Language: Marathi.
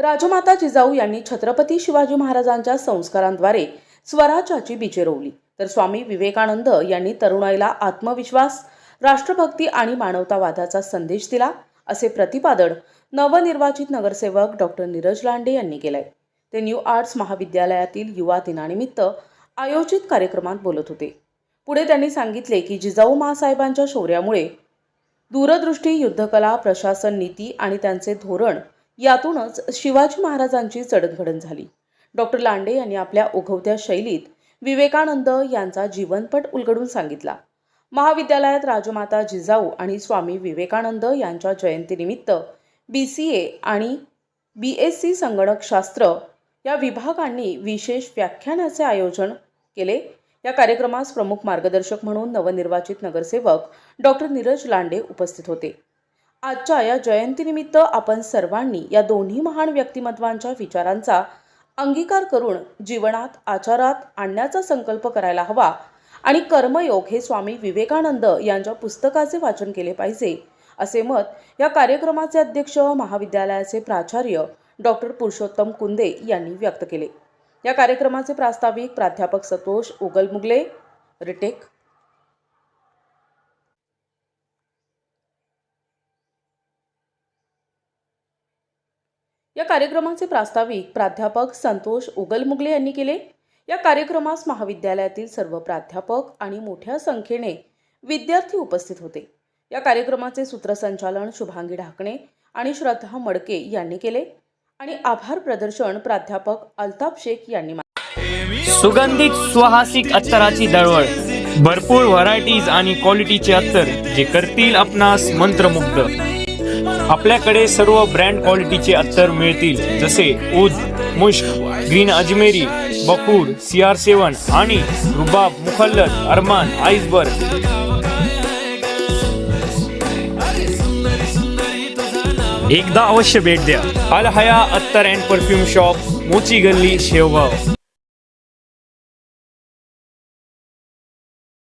राजमाता जिजाऊ यांनी छत्रपती शिवाजी महाराजांच्या संस्कारांद्वारे स्वराज्याची बीजे रोवली, तर स्वामी विवेकानंद यांनी तरुणाईला आत्मविश्वास, राष्ट्रभक्ती आणि मानवतावादाचा संदेश दिला, असे प्रतिपादन नवनिर्वाचित नगरसेवक डॉक्टर नीरज लांडे यांनी केले। ते न्यू आर्ट्स महाविद्यालयातील युवा दिनानिमित्त आयोजित कार्यक्रमात बोलत होते। पुढे त्यांनी सांगितले की जिजाऊ माँसाहेबांच्या शौर्यामुळे दूरदृष्टी, युद्धकला, प्रशासन, नीती आणि त्यांचे धोरण यातूनच शिवाजी महाराजांची जडणघडण झाली। डॉक्टर लांडे यांनी आपल्या ओघवत्या शैलीत विवेकानंद यांचा जीवनपट उलगडून सांगितला। महाविद्यालयात राजमाता जिजाऊ आणि स्वामी विवेकानंद यांच्या जयंतीनिमित्त BCA आणि BSc संगणकशास्त्र या विभागांनी विशेष व्याख्यानाचे आयोजन केले। या कार्यक्रमास प्रमुख मार्गदर्शक म्हणून नवनिर्वाचित नगरसेवक डॉक्टर नीरज लांडे उपस्थित होते। आजच्या या जयंतीनिमित्त आपण सर्वांनी या दोन्ही महान व्यक्तिमत्वांच्या विचारांचा अंगीकार करून जीवनात आचारात आणण्याचा संकल्प करायला हवा आणि कर्मयोग हे स्वामी विवेकानंद यांच्या पुस्तकाचे वाचन केले पाहिजे, असे मत या कार्यक्रमाचे अध्यक्ष महाविद्यालयाचे प्राचार्य डॉक्टर पुरुषोत्तम कुंदे यांनी व्यक्त केले। या कार्यक्रमाचे प्रास्ताविक प्राध्यापक संतोष उगलमुगले, रिटेक। या कार्यक्रमाचे प्रास्ताविक प्राध्यापक संतोष उगलमुगले यांनी केले। या कार्यक्रमास महाविद्यालयातील सर्व प्राध्यापक आणि मोठ्या संख्येने विद्यार्थी उपस्थित होते। या कार्यक्रमाचे सूत्रसंचालन शुभांगी ढाकणे आणि श्रद्धा मडके यांनी केले आणि आभार प्रदर्शन प्राध्यापक अल्ताफ शेख यांनी सुगंधित सुवासिक अत्तराची दळवळ, भरपूर व्हरायटीज आणि क्वालिटीचे अत्तर जे करतील आपणास मंत्रमुग्ध। आपल्याकडे सर्व ब्रँड क्वालिटीचे अत्तर मिळतील, जसे ऊद, मुश्क, ग्रीन अजमेरी, बखूर, CR7 आणि रुबाब, मुखल्लद, अरमान, आइसबर्ग। एकदा अवश्य भेट द्या। अल हया अत्तर अँड परफ्यूम शॉप, मोची गल्ली, शेवगाव।